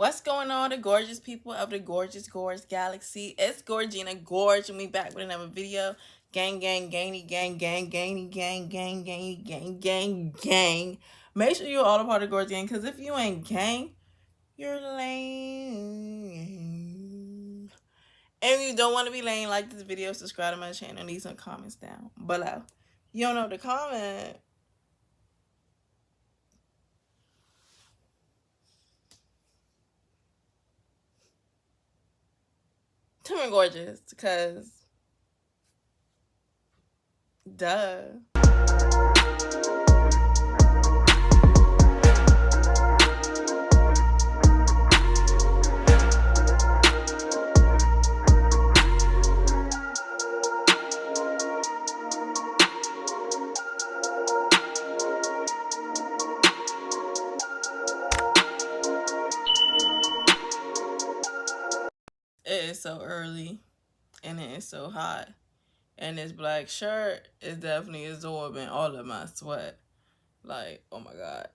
What's going on, the gorgeous people of the gorgeous galaxy? It's Gorgina Gorge, and we back with another video. Gang, gang, gangy, gang, gang, gangy, gang, gang, gangy, gang, gang, gang. Make sure you're all a part of the Gorge gang, because if you ain't gang, you're lame. And if you don't want to be lame, like this video, subscribe to my channel, and leave some comments down below. You don't know the comment. Tell me gorgeous, because duh. It is so early and it is so hot, and this black shirt is definitely absorbing all of my sweat. Like, oh my god.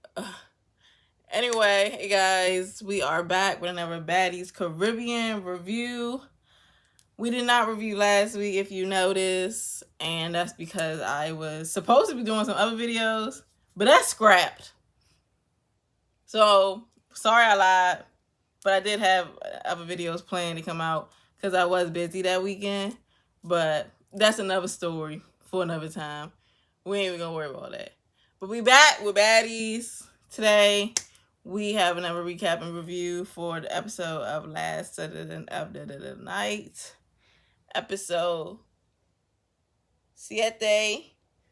Anyway, hey guys, we are back with another Baddies Caribbean review. We did not review last week, if you noticed, and that's because I was supposed to be doing some other videos, but that's scrapped. So sorry I lied. But I did have other videos planned to come out because I was busy that weekend. But that's another story for another time. We ain't even going to worry about that. But we back with Baddies. Today, we have another recap and review for the episode of last Saturday of the night. Episode 7.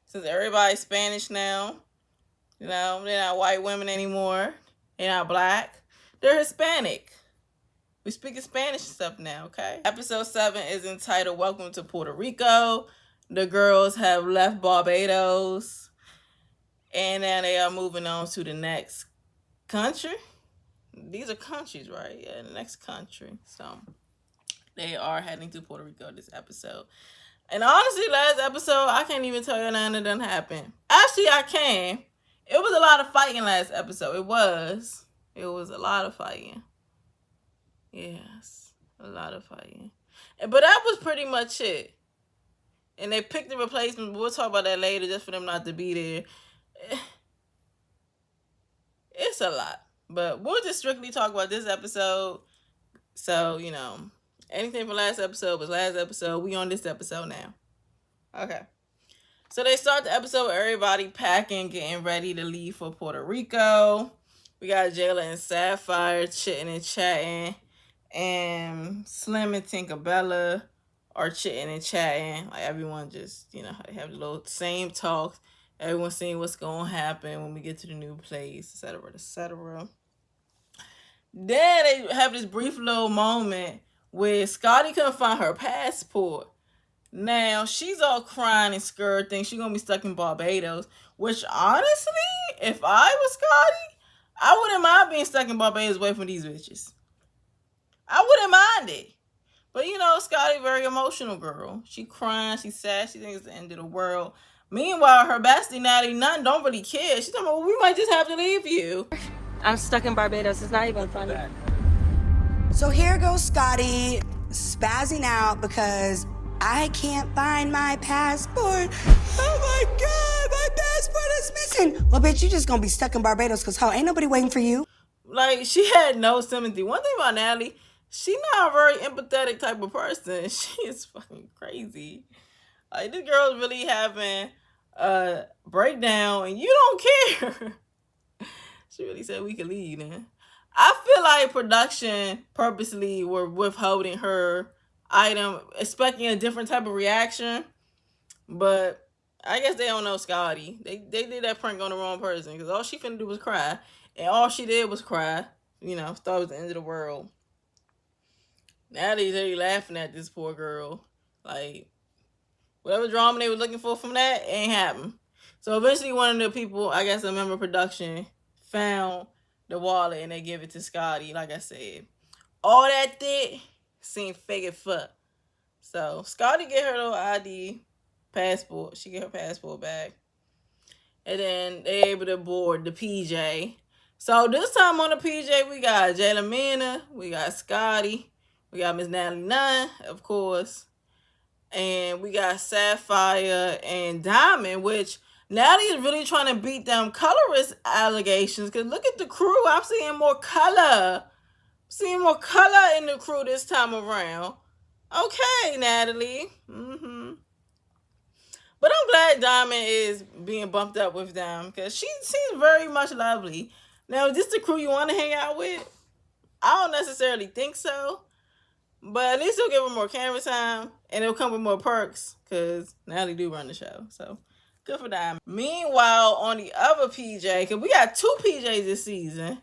Since everybody's Spanish now. You know, they're not white women anymore. They're not black. They're Hispanic. We speaking Spanish and stuff now, okay? Episode 7 is entitled Welcome to Puerto Rico. The girls have left Barbados. And now they are moving on to the next country. These are countries, right? Yeah, the next country. So they are heading to Puerto Rico this episode. And honestly, last episode, I can't even tell you nothing that done happened. Actually, I can. It was a lot of fighting last episode. It was a lot of fighting. Yes, a lot of fighting. But that was pretty much it. And they picked the replacement, but we'll talk about that later just for them not to be there. It's a lot. But we'll just strictly talk about this episode. So, you know, anything from last episode was last episode. We on this episode now. Okay. So they start the episode with everybody packing, getting ready to leave for Puerto Rico. We got Jayla and Sapphire chitting and chatting. And Slim and Tinkerbella are chitting and chatting. Like, everyone just, you know, they have the little same talks. Everyone seeing what's going to happen when we get to the new place, etc., etc. Then they have this brief little moment where Scotty couldn't find her passport. Now, she's all crying and scared, thinks she's going to be stuck in Barbados. Which, honestly, if I was Scotty, I wouldn't mind being stuck in Barbados away from these bitches. I wouldn't mind it. But, you know, Scotty, very emotional girl. She crying, she's sad, she thinks it's the end of the world. Meanwhile, her bestie, Natty Nunn, don't really care. She's talking about, well, we might just have to leave you. I'm stuck in Barbados. It's not even funny. So here goes Scotty spazzing out because I can't find my passport. Oh my God, my passport is missing. Well, bitch, you just gonna be stuck in Barbados because, ain't nobody waiting for you. Like, she had no sympathy. One thing about Natalie, she's not a very empathetic type of person. She is fucking crazy. Like, this girl's really having a breakdown, and you don't care. She really said we could leave then. I feel like production purposely were withholding her item, expecting a different type of reaction. But I guess they don't know Scotty. They did that prank on the wrong person, because all she finna do was cry. And all she did was cry. You know, thought it was the end of the world. Now they're laughing at this poor girl. Like, whatever drama they were looking for from that ain't happened. So eventually one of the people, I guess a member of production, found the wallet and they give it to Scotty. Like I said, all that thick seemed fake as fuck. So Scotty get her little ID passport. She get her passport back. And then they able to board the PJ. So this time on the PJ, we got Jayla Mina, we got Scotty, we got Miss Natalie Nunn, of course, and we got Sapphire and Diamond, which Natalie is really trying to beat them colorist allegations. Because look at the crew. I'm seeing more color. Seeing more color in the crew this time around. Okay, Natalie. But I'm glad Diamond is being bumped up with them because she seems very much lovely. Now, is this the crew you want to hang out with? I don't necessarily think so. But at least they'll give her more camera time and it'll come with more perks because Natalie do run the show. So good for Diamond. Meanwhile, on the other PJ, because we got 2 PJs this season.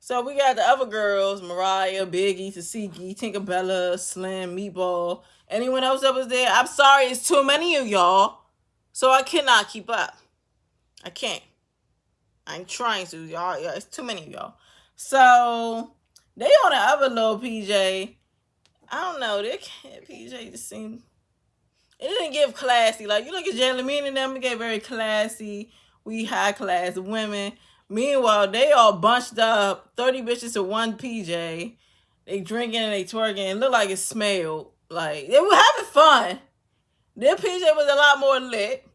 So we got the other girls, Mariah, Biggie, Tasiki, Tinkerbella, Slim, Meatball. Anyone else that was there? I'm sorry, it's too many of y'all. So I cannot keep up. I can't. I'm trying to, y'all. Yeah, it's too many of y'all. So they on the other little PJ. I don't know. They can't PJ just seem. It didn't give classy. Like, you look at Jellamine and them, we get very classy. We high class women. Meanwhile, they all bunched up, 30 bitches to one PJ. They drinking and they twerking. It looked like it smelled. Like, they were having fun. Their PJ was a lot more lit.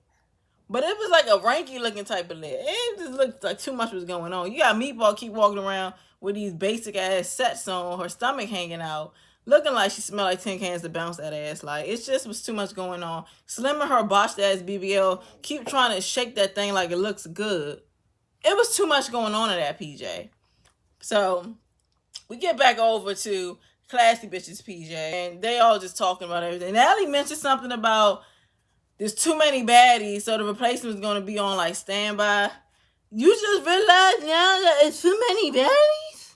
But it was like a ranky looking type of lit. It just looked like too much was going on. You got Meatball keep walking around with these basic ass sets on, her stomach hanging out, looking like she smelled like tin cans to bounce that ass. Like, it just was too much going on. Slim and her botched ass BBL keep trying to shake that thing like it looks good. It was too much going on in that PJ. So we get back over to Classy Bitches PJ, and they all just talking about everything. Natalie mentioned something about there's too many baddies, so the replacement is going to be on like standby. You just realized now that it's too many baddies?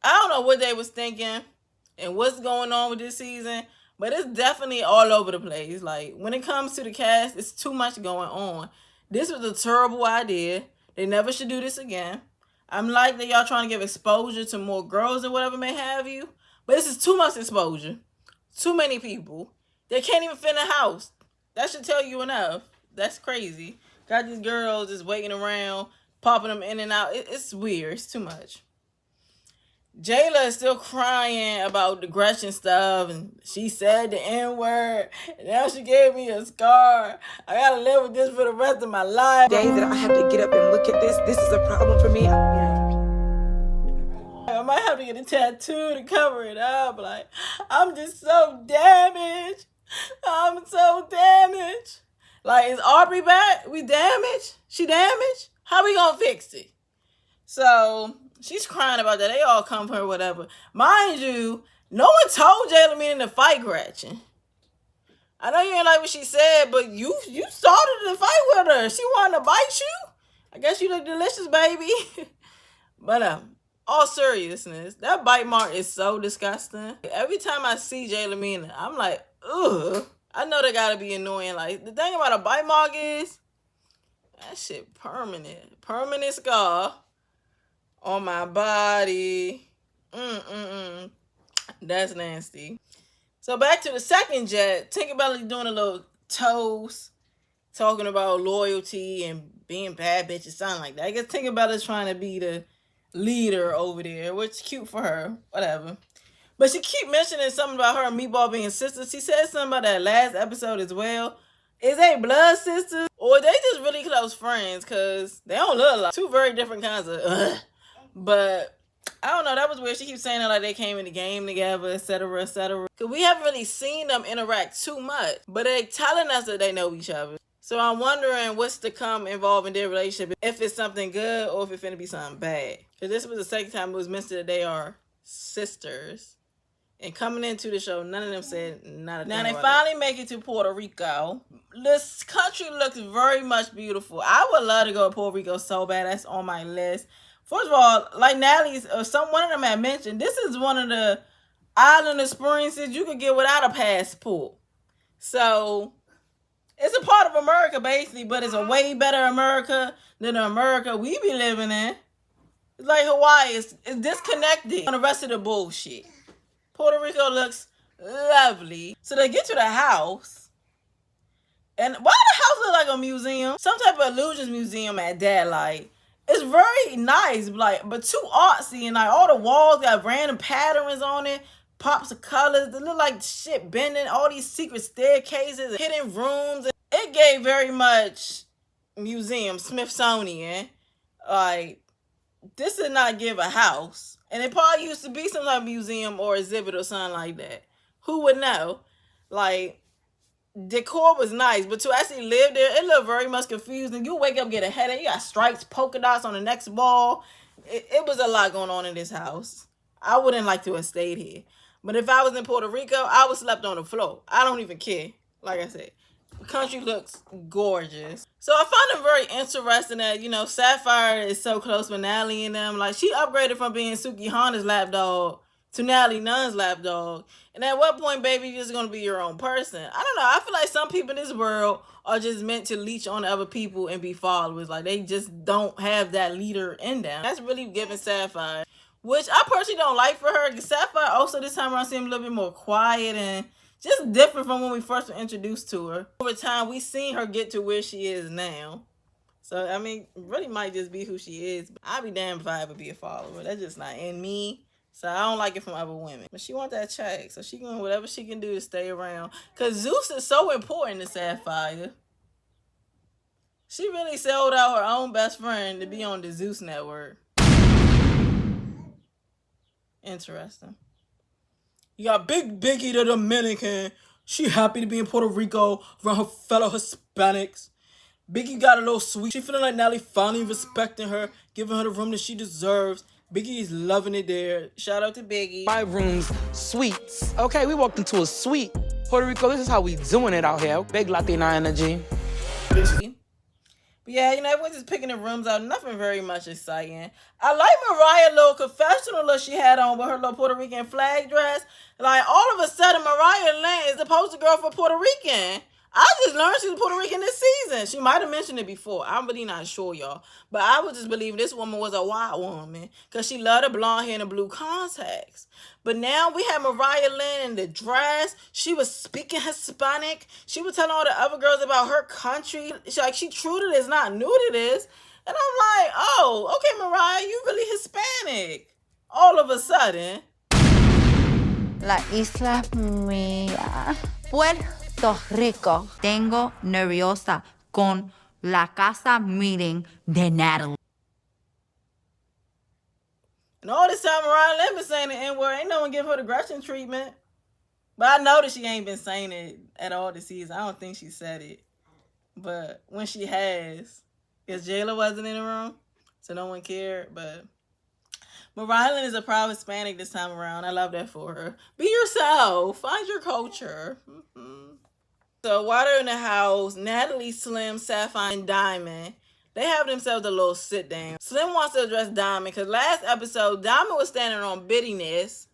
I don't know what they was thinking and what's going on with this season, but it's definitely all over the place. Like, when it comes to the cast, it's too much going on. This was a terrible idea. They never should do this again. I'm like that y'all trying to give exposure to more girls or whatever may have you, but this is too much exposure. Too many people. They can't even fit in a house. That should tell you enough. That's crazy. Got these girls just waiting around, popping them in and out. It's weird. It's too much. Jayla is still crying about the Gretchen stuff, and she said the N-word, and now she gave me a scar. I gotta live with this for the rest of my life. Days that I have to get up and look at this is a problem for me. I might have to get a tattoo to cover it up. Like, I'm just so damaged. I'm so damaged. Like, is Aubrey back? We damaged? She damaged? How we gonna fix it? So she's crying about that. They all come for her, whatever. Mind you, no one told Jayla Mina to fight Gretchen. I know you ain't like what she said, but you started the fight with her. She wanted to bite you. I guess you look delicious, baby. But all seriousness, that bite mark is so disgusting. Every time I see Jayla Mina, I'm like, ugh. I know they gotta be annoying. Like, the thing about a bite mark is that shit permanent. Permanent scar on my body. That's nasty. So back to the second jet. Tinkerbell doing a little toast, talking about loyalty and being bad bitches, something like that. I guess Tinkerbell is trying to be the leader over there, which is cute for her. Whatever. But she keep mentioning something about her and Meatball being sisters. She said something about that last episode as well. Is they blood sisters? Or they just really close friends? Because they don't look like two very different kinds of But I don't know. That was weird. She keeps saying that like they came in the game together, etc., etc. Because we haven't really seen them interact too much. But they telling us that they know each other. So I'm wondering what's to come involving their relationship. If it's something good or if it's finna be something bad. Because this was the second time it was mentioned that they are sisters. And coming into the show, none of them said not a thing. Now they finally make it to Puerto Rico. This country looks very much beautiful. I would love to go to Puerto Rico so bad. That's on my list. First of all, like Natalie's or one of them had mentioned, this is one of the island experiences you could get without a passport. So it's a part of America basically, but it's a way better America than the America we be living in. It's like Hawaii. It's disconnected from the rest of the bullshit. Puerto Rico looks lovely. So they get to the house, And why the house look like a museum? Some type of illusions museum at that. Like, it's very nice, like, but too artsy, and like all the walls got random patterns on it, pops of colors. They look like shit bending. All these secret staircases, hidden rooms. It gave very much museum, Smithsonian. Like, this did not give a house, and it probably used to be some type of museum or exhibit or something like that. Who would know? Like, decor was nice, but to actually live there, it looked very much confusing. You wake up, get a headache. You got stripes, polka dots on the next wall. It was a lot going on in this house. I wouldn't like to have stayed here. But if I was in Puerto Rico, I would slept on the floor. I don't even care. Like I said, the country looks gorgeous. So I found it very interesting that, you know, Sapphire is so close with Natalie and them. Like, she upgraded from being Suki Honda's lapdog to Natalie Nunn's lapdog. And at what point, baby, you're just going to be your own person? I don't know. I feel like some people in this world are just meant to leech on other people and be followers. Like, they just don't have that leader in them. That's really giving Sapphire, which I personally don't like for her. Sapphire also this time around seemed a little bit more quiet and just different from when we first were introduced to her. Over time, we've seen her get to where she is now. So, I mean, really might just be who she is. I'd be damned if I ever be a follower. That's just not in me. So I don't like it from other women. But she want that check. So she doing whatever she can do to stay around. Because Zeus is so important to Sapphire. She really sold out her own best friend to be on the Zeus network. Interesting. You got Big Biggie the Dominican. She happy to be in Puerto Rico around her fellow Hispanics. Biggie got a little sweet. She feeling like Nelly finally respecting her, giving her the room that she deserves. Biggie is loving it there. Shout out to Biggie. My room's suites. Okay, we walked into a suite. Puerto Rico, this is how we doing it out here. Big Latina energy. But yeah, you know, everyone's just picking the rooms out. Nothing very much exciting. I like Mariah's little confessional look she had on with her little Puerto Rican flag dress. Like, all of a sudden, Mariah Lynn is the poster girl for Puerto Rican. I just learned she was Puerto Rican this season. She might have mentioned it before. I'm really not sure, y'all. But I would just believe this woman was a white woman because she loved the blonde hair and the blue contacts. But now we have Mariah Lynn in the dress. She was speaking Hispanic. She was telling all the other girls about her country. She true to this, not new to this. And I'm like, oh, okay, Mariah, you really Hispanic. All of a sudden. La isla mía. Puerto Rico. Tengo nerviosa con la casa meeting de Natalie. And all this time, Mariah Lynn been saying the N-word. Ain't no one give her the Gretchen treatment. But I know that she ain't been saying it at all this season. I don't think she said it. But when she has, because Jayla wasn't in the room, so no one cared. But Mariah Lynn is a proud Hispanic this time around. I love that for her. Be yourself. Find your culture. So while they're in the house, Natalie, Slim, Sapphire, and Diamond, they have themselves a little sit down. Slim wants to address Diamond because last episode, Diamond was standing on bitterness.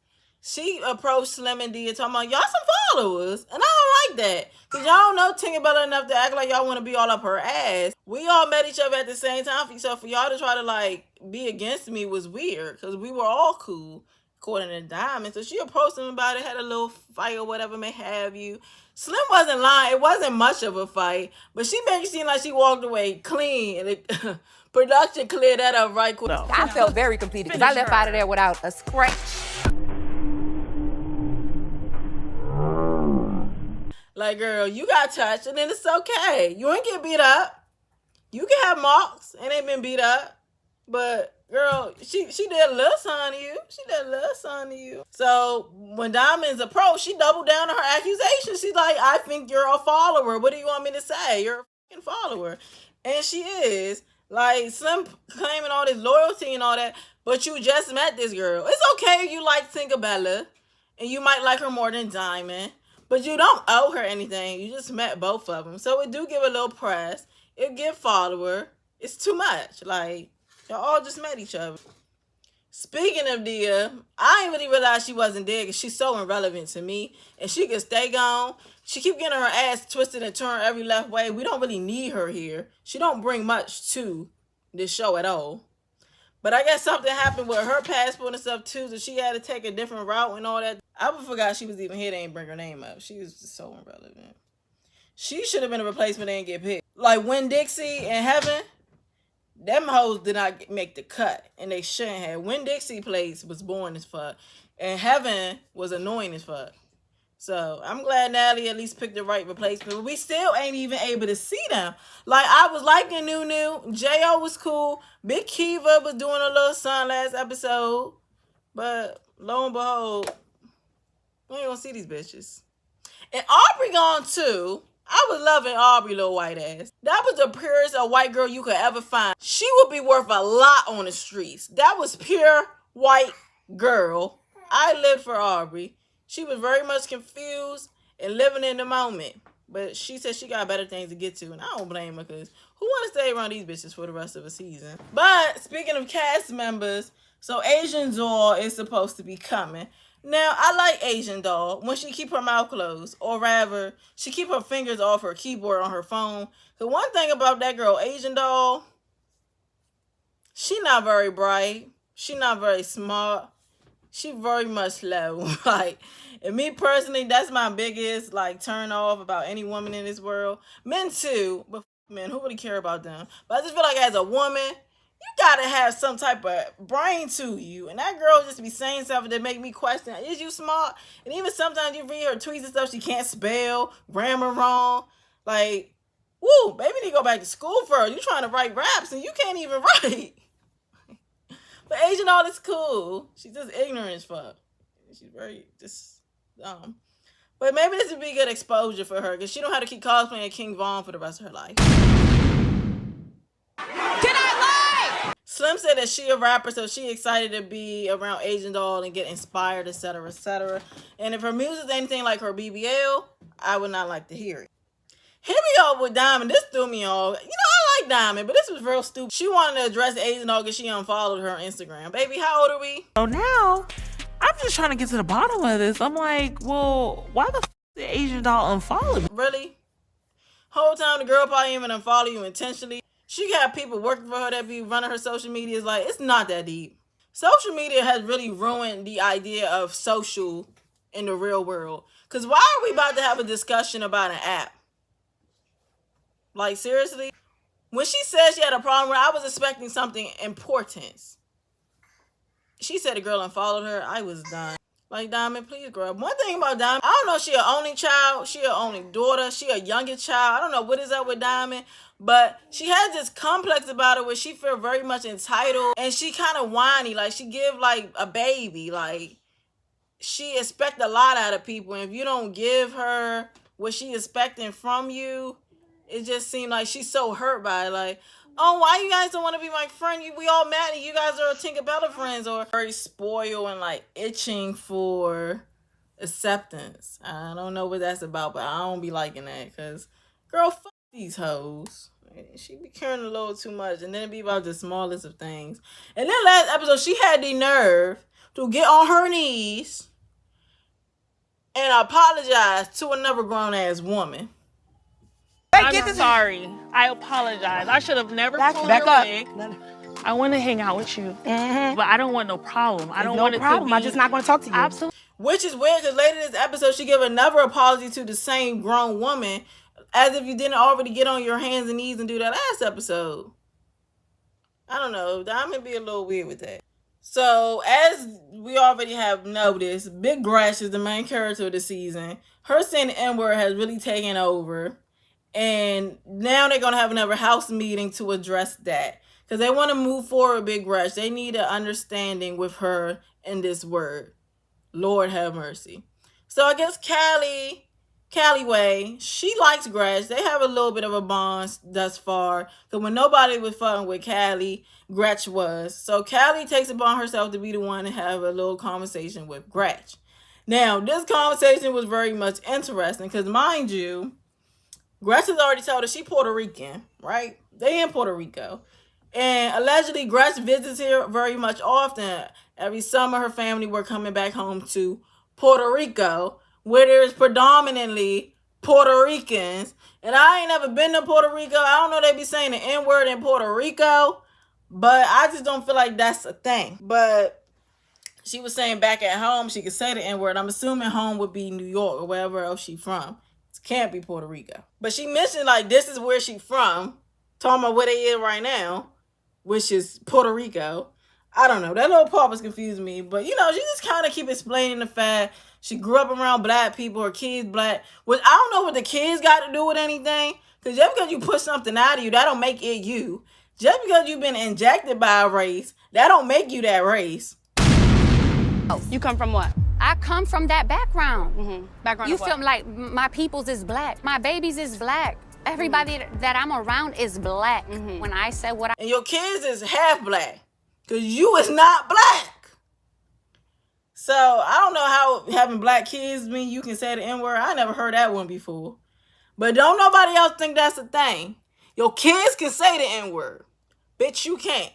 She approached Slim and Dia talking about, y'all some followers. And I don't like that. Because y'all don't know Tinkerbell enough to act like y'all want to be all up her ass. We all met each other at the same time. So for y'all to try to, like, be against me was weird. Because we were all cool, according to Diamond. So she approached him about it, had a little fight or whatever may have you. Slim wasn't lying. It wasn't much of a fight. But she made it seem like she walked away clean. And the production cleared that up right quick. I felt very completed because I left out of there without a scratch. Like, girl, you got touched, and then it's okay. You ain't get beat up. You can have marks and ain't been beat up. But, girl, she did a little something to you. She did a little something to you. So, when Diamond's approached, she doubled down on her accusation. She's like, I think you're a follower. What do you want me to say? You're a fucking follower. And she is. Like, Slim claiming all this loyalty and all that, but you just met this girl. It's okay if you like Tinkerbella, and you might like her more than Diamond. But you don't owe her anything. You just met both of them. So it do give a little press. It give follower. It's too much. Like, y'all all just met each other. Speaking of Dia, I didn't really realize she wasn't there because she's so irrelevant to me. And she can stay gone. She keep getting her ass twisted and turned every left way. We don't really need her here. She don't bring much to this show at all. But I guess something happened with her passport and stuff too, so she had to take a different route and all that. I forgot she was even here. They ain't bring her name up. She was just so irrelevant. She should have been a replacement and get picked. Like Winn-Dixie and Heaven, them hoes did not make the cut, and they shouldn't have. Winn-Dixie place was boring as fuck, and Heaven was annoying as fuck. So I'm glad Natalie at least picked the right replacement. But we still ain't even able to see them. Like, I was liking Nunu. J.O. was cool. Big Kiva was doing a little son last episode. But lo and behold, we ain't gonna see these bitches. And Aubrey gone too. I was loving Aubrey, little white ass. That was the purest a white girl you could ever find. She would be worth a lot on the streets. That was pure white girl. I lived for Aubrey. She was very much confused and living in the moment. But she said she got better things to get to. And I don't blame her, because who want to stay around these bitches for the rest of the season? But speaking of cast members, so Asian Doll is supposed to be coming. Now, I like Asian Doll when she keep her mouth closed. Or rather, she keep her fingers off her keyboard on her phone. The one thing about that girl, Asian Doll, she not very bright. She not very smart. She very much low. Like, and me personally, that's my biggest like turn off about any woman in this world. Men too, but men, who really care about them? But I just feel like as a woman, you gotta have some type of brain to you. And that girl just be saying something that make me question, is you smart? And even sometimes you read her tweets and stuff, she can't spell, grammar wrong. Like, woo, baby need to go back to school first. You trying to write raps and you can't even write. But Asian Doll is cool. She's just ignorant as fuck. She's very just dumb. But maybe this would be good exposure for her, because she don't have to keep cosplaying King Von for the rest of her life. Can I lie? Slim said that she a rapper, so she excited to be around Asian Doll and get inspired, etc., etc. And if her music is anything like her BBL, I would not like to hear it. Here we go with Diamond. This threw me off. You know, I like Diamond, but this was real stupid. She wanted to address Asian Doll because she unfollowed her on Instagram. Baby, how old are we? So now, I'm just trying to get to the bottom of this. I'm like, well, why the f did Asian Doll unfollow me? Really? Whole time the girl probably even unfollow you intentionally. She got people working for her that be running her social media. It's like, it's not that deep. Social media has really ruined the idea of social in the real world. Because why are we about to have a discussion about an app? Like, seriously? When she said she had a problem with it, I was expecting something important. She said the girl unfollowed her. I was done. Like, Diamond, please grow up. One thing about Diamond, I don't know if she her only child, she her only daughter, she her youngest child. I don't know what is up with Diamond, but she has this complex about her where she feel very much entitled, and she kind of whiny. Like, she give like a baby. Like, she expect a lot out of people, and if you don't give her what she expecting from you, it just seemed like she's so hurt by it. Like, oh, why you guys don't want to be my friend? We all mad at you. You guys are Tinkerbella friends, or very spoiled and like itching for acceptance. I don't know what that's about, but I don't be liking that, because girl, fuck these hoes. She be caring a little too much, and then it be about the smallest of things. And then last episode, she had the nerve to get on her knees and apologize to another grown ass woman. I'm sorry. I apologize. I should have never pulled your leg. I want to hang out with you, but I don't want no problem. I don't want it to be. I'm just not going to talk to you. Absolutely. Which is weird, because later this episode, she gave another apology to the same grown woman, as if you didn't already get on your hands and knees and do that last episode. I don't know. Diamond be a little weird with that. So, as we already have noticed, Big Grash is the main character of the season. Her saying the N-word has really taken over. And now they're going to have another house meeting to address that, because they want to move forward, Big Rush. They need an understanding with her in this word. Lord have mercy. So I guess Callyway, she likes Gretch. They have a little bit of a bond thus far, because when nobody was fucking with Callie, Gretch was. So Callie takes it upon herself to be the one to have a little conversation with Gretch. Now, this conversation was very much interesting, because mind you, Gretch has already told her she Puerto Rican, right? They in Puerto Rico. And allegedly, Gretch visits here very much often. Every summer, her family were coming back home to Puerto Rico, where there's predominantly Puerto Ricans. And I ain't never been to Puerto Rico. I don't know they be saying the N-word in Puerto Rico, but I just don't feel like that's a thing. But she was saying back at home, she could say the N-word. I'm assuming home would be New York or wherever else she from. It's can't be Puerto Rico. But she mentioned like this is where she from, talking about where they is right now, which is Puerto Rico. I don't know. That little part was confusing me. But, you know, she just kind of keep explaining the fact she grew up around black people, her kids black. Which I don't know what the kids got to do with anything. Because just because you put something out of you, that don't make it you. Just because you've been injected by a race, that don't make you that race. You come from what? I come from that background. Background You of what? feel like my peoples is black. My babies is black. Everybody that I'm around is black. When I say what I... And your kids is half black. Because you is not black. So, I don't know how having black kids mean you can say the N-word. I never heard that one before. But don't nobody else think that's a thing. Your kids can say the N-word. Bitch, you can't.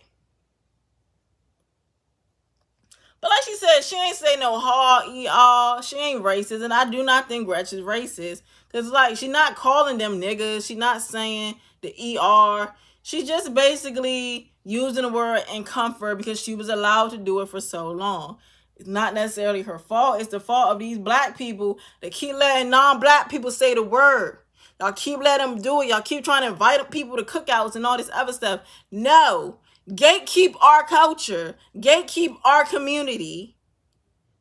But like she said, she ain't say no hard E-R. She ain't racist. And I do not think Gretchen's racist. Because, like, she not calling them niggas. She not saying the E-R. She just basically using the word in comfort because she was allowed to do it for so long. It's not necessarily her fault. It's the fault of these black people that keep letting non-black people say the word. Y'all keep letting them do it. Y'all keep trying to invite people to cookouts and all this other stuff. No. Gatekeep our culture. Gatekeep our community.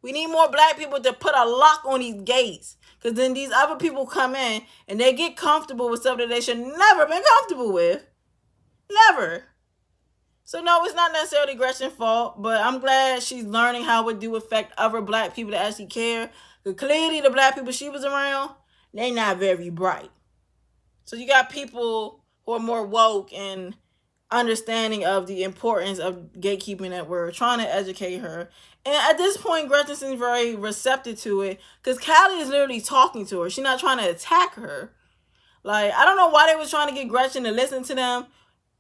We need more black people to put a lock on these gates. Because then these other people come in and they get comfortable with stuff that they should never been comfortable with. Never. So no, it's not necessarily Gretchen's fault, but I'm glad she's learning how it do affect other black people that actually care. Because clearly the black people she was around, they not very bright. So you got people who are more woke and understanding of the importance of gatekeeping that word, trying to educate her. And at this point, Gretchen seems very receptive to it because Callie is literally talking to her. She's not trying to attack her. Like, I don't know why they was trying to get Gretchen to listen to them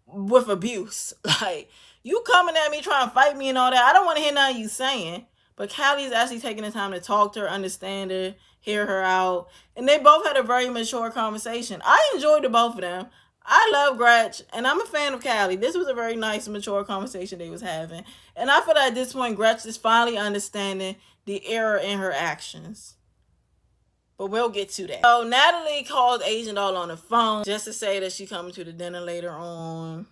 with abuse. Like, you coming at me trying to fight me and all that. I don't want to hear nothing you saying. But Callie's actually taking the time to talk to her, understand her, hear her out. And they both had a very mature conversation. I enjoyed the both of them. I love Gretch, and I'm a fan of Callie. This was a very nice, mature conversation they was having. And I feel like at this point, Gretch is finally understanding the error in her actions. But we'll get to that. So Natalie called Asian Doll on the phone just to say that she coming to the dinner later on.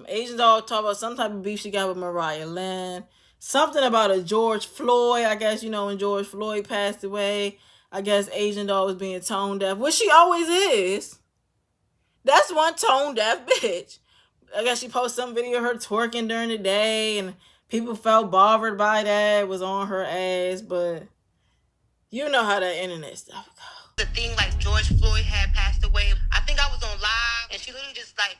Asian Doll talked about some type of beef she got with Mariah Lynn. Something about a George Floyd. I guess, you know, when George Floyd passed away, I guess Asian Doll was being tone deaf, which she always is. That's one tone deaf bitch. I guess she posted some video of her twerking during the day and people felt bothered by that. It was on her ass, but you know how that internet stuff goes. The thing like George Floyd had passed away. I think I was on live and she literally just like,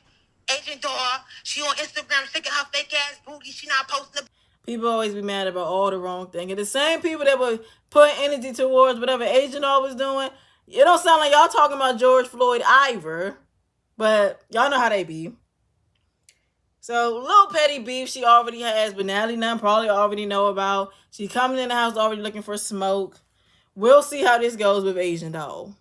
Agent Dora, she on Instagram sticking her fake ass booty. She not posting the... People always be mad about all the wrong thing. And the same people that were putting energy towards whatever Agent Dora was doing, it don't sound like y'all talking about George Floyd either. But y'all know how they be. So, little petty beef she already has, but Natalie Nunn probably already know about. She coming in the house already looking for smoke. We'll see how this goes with Asian Doll.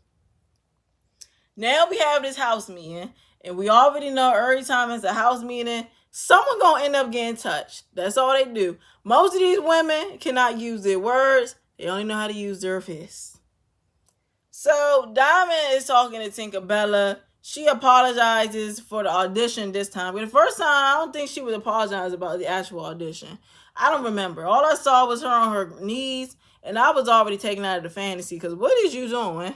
Now we have this house meeting, and we already know every time it's a house meeting, someone gonna end up getting touched. That's all they do. Most of these women cannot use their words. They only know how to use their fists. So, Diamond is talking to Tinkerbella. She apologizes for the audition this time. But the first time, I don't think she would apologize about the actual audition. I don't remember. All I saw was her on her knees, and I was already taken out of the fantasy, because what is you doing?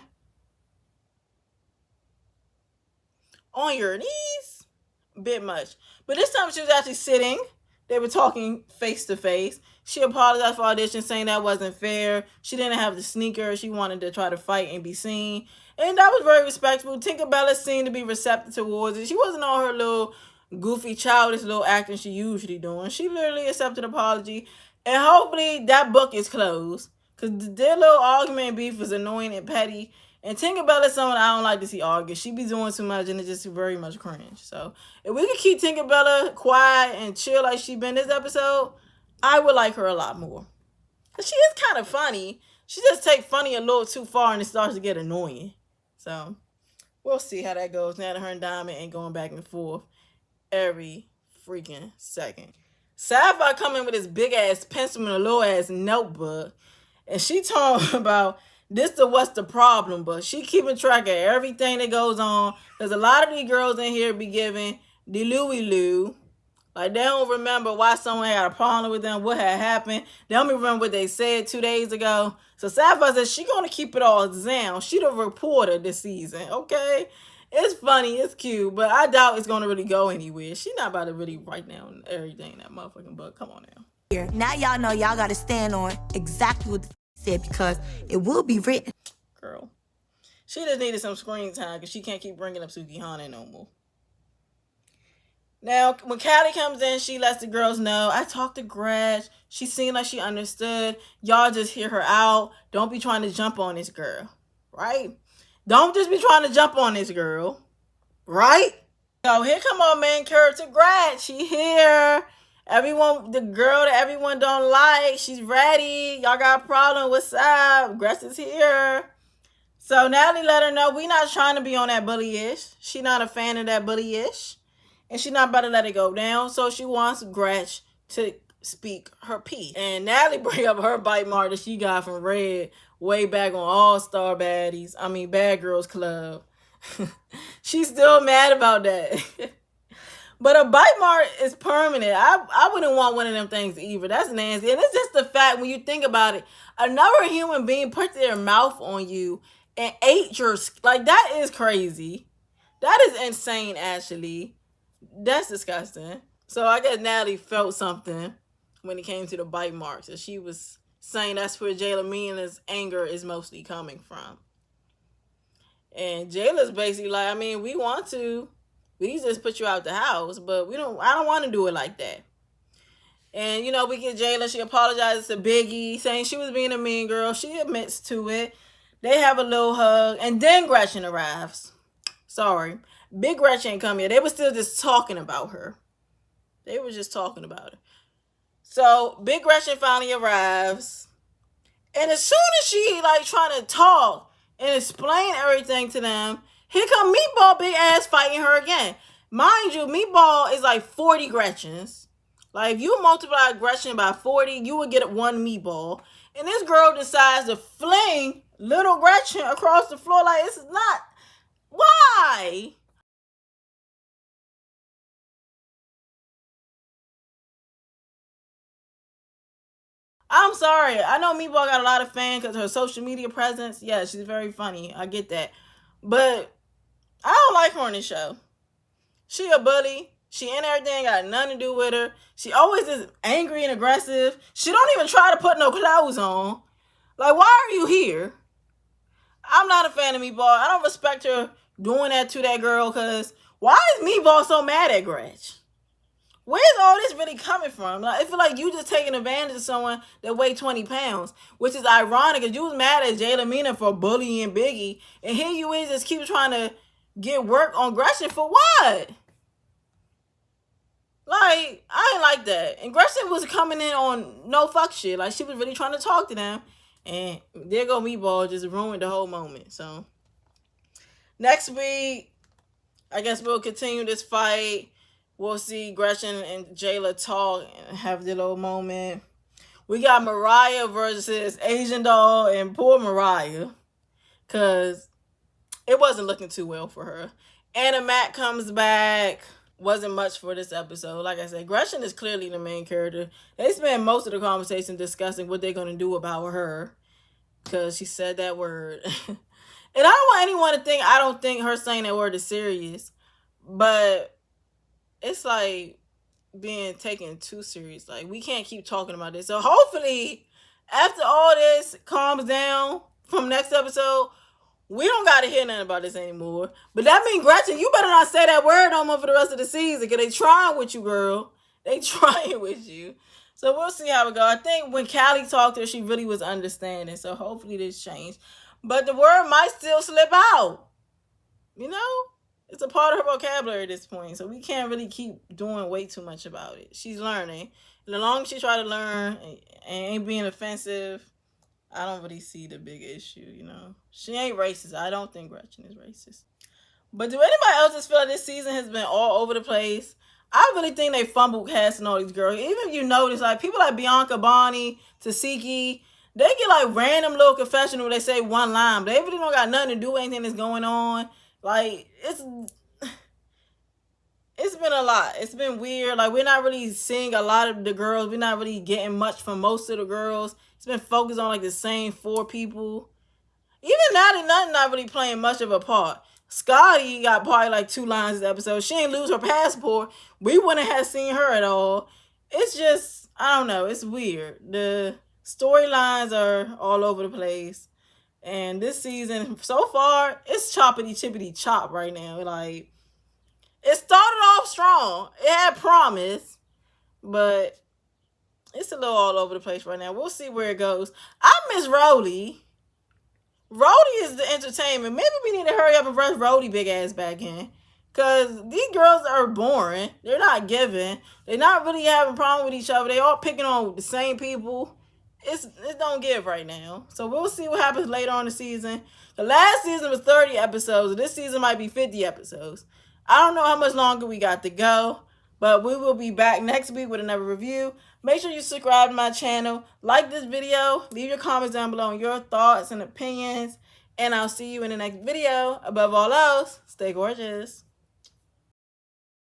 On your knees? A bit much. But this time she was actually sitting. They were talking face to face. She apologized for audition, saying that wasn't fair. She didn't have the sneaker. She wanted to try to fight and be seen. And that was very respectful. Tinkerbella seemed to be receptive towards it. She wasn't on her little goofy, childish little acting she usually doing. She literally accepted an apology. And hopefully that book is closed. Because their little argument and beef was annoying and petty. And Tinkerbella is someone I don't like to see argue. She be doing too much and it's just very much cringe. So if we could keep Tinkerbella quiet and chill like she been this episode, I would like her a lot more. Because she is kind of funny. She just takes funny a little too far and it starts to get annoying. So we'll see how that goes now that her and Diamond ain't going back and forth every freaking second. Sapphire come in with this big ass pencil and a little ass notebook. And she talking about this the what's the problem, but she keeping track of everything that goes on. Because a lot of these girls in here be giving the Louie Lou. Like, they don't remember why someone had a problem with them, what had happened. They don't even remember what they said 2 days ago. So Sapphire says she gonna keep it all down. She the reporter this season, okay? It's funny, it's cute, but I doubt it's gonna really go anywhere. She not about to really write down everything in that motherfucking book. Come on now. Now y'all know y'all gotta stand on exactly what the said because it will be written. Girl. She just needed some screen time because she can't keep bringing up Sukihana no more. Now, when Callie comes in, she lets the girls know, I talked to Gretch. She seemed like she understood. Y'all just hear her out. Don't be trying to jump on this girl. Right? Don't just be trying to jump on this girl. Right? So here come our main character, Gretch. She here. Everyone, the girl that everyone don't like, she's ready. Y'all got a problem. What's up? Gretch is here. So Natalie let her know, we not trying to be on that bully-ish. She not a fan of that bully-ish. And she's not about to let it go down. So she wants Gretch to speak her piece. And Natalie bring up her bite mark that she got from Red way back on All-Star Baddies. I mean, Bad Girls Club. She's still mad about that. But a bite mark is permanent. I wouldn't want one of them things either. That's nasty. And it's just the fact when you think about it, another human being put their mouth on you and ate your... Like, that is crazy. That is insane, actually. That's disgusting. So I guess Natalie felt something when it came to the bite marks. And she was saying that's where Jayla Mina's anger is mostly coming from. And Jayla's basically like, I mean, we just put you out the house, but I don't want to do it like that. And, you know, we get Jayla, she apologizes to Biggie, saying she was being a mean girl. She admits to it. They have a little hug, and then Gretchen arrives. Sorry. Big Gretchen ain't come here. They were still just talking about her. They were just talking about her. So, Big Gretchen finally arrives. And as soon as she, like, trying to talk and explain everything to them, here come Meatball big ass fighting her again. Mind you, Meatball is like 40 Gretchens. Like, if you multiply Gretchen by 40, you would get one Meatball. And this girl decides to fling little Gretchen across the floor like it's not... Why? I'm sorry. I know Meatball got a lot of fans because her social media presence. Yeah, she's very funny. I get that. But I don't like her on this show. She a bully. She ain't everything, got nothing to do with her. She always is angry and aggressive. She don't even try to put no clothes on. Like, why are you here? I'm not a fan of Meatball. I don't respect her doing that to that girl because why is Meatball so mad at Gretch? Where's all this really coming from? Like, I feel like you just taking advantage of someone that weigh 20 pounds, which is ironic because you was mad at Jayla Mina for bullying Biggie, and here you is just keep trying to get work on Gretchen for what? Like, I ain't like that. And Gretchen was coming in on no fuck shit. Like, she was really trying to talk to them, and there go Meatball just ruined the whole moment. So, next week, I guess we'll continue this fight. We'll see Gretchen and Jayla talk and have their little moment. We got Mariah versus Asian Doll, and poor Mariah, because it wasn't looking too well for her. Anna Mac comes back. Wasn't much for this episode. Like I said, Gretchen is clearly the main character. They spend most of the conversation discussing what they're going to do about her, because she said that word. And I don't want anyone to think I don't think her saying that word is serious, but it's like being taken too serious. Like, we can't keep talking about this. So hopefully, after all this calms down from next episode, we don't got to hear nothing about this anymore. But that means, Gretchen, you better not say that word no more for the rest of the season, because they trying with you, girl. They trying with you. So we'll see how it goes. I think when Callie talked to her, she really was understanding. So hopefully this changed. But the word might still slip out. You know? It's a part of her vocabulary at this point, so we can't really keep doing way too much about it. She's learning. And the longer she try to learn and ain't being offensive, I don't really see the big issue, you know. She ain't racist. I don't think Gretchen is racist. But do anybody else just feel like this season has been all over the place? I really think they fumbled casting all these girls. Even if you notice, like, people like Bianca, Bonnie, Tasiki, they get like random little confessional where they say one line, but they really don't got nothing to do with anything that's going on. Like, it's been a lot. It's been weird. Like, we're not really seeing a lot of the girls. We're not really getting much from most of the girls. It's been focused on like the same 4 people. Even now, nothing not really playing much of a part. Scotty got probably like 2 lines this episode. She didn't lose her passport. We wouldn't have seen her at all. It's just, I don't know. It's weird. The storylines are all over the place. And this season, so far, it's choppity chippity chop right now. Like, it started off strong. It had promise, but it's a little all over the place right now. We'll see where it goes. I miss Rhodey. Rhodey is the entertainment. Maybe we need to hurry up and rush Rhodey big ass back in. Because these girls are boring. They're not giving. They're not really having a problem with each other. They all picking on the same people. It don't give right now. So we'll see what happens later on in the season. The last season was 30 episodes. This season might be 50 episodes. I don't know how much longer we got to go. But we will be back next week with another review. Make sure you subscribe to my channel. Like this video. Leave your comments down below on your thoughts and opinions. And I'll see you in the next video. Above all else, stay gorgeous.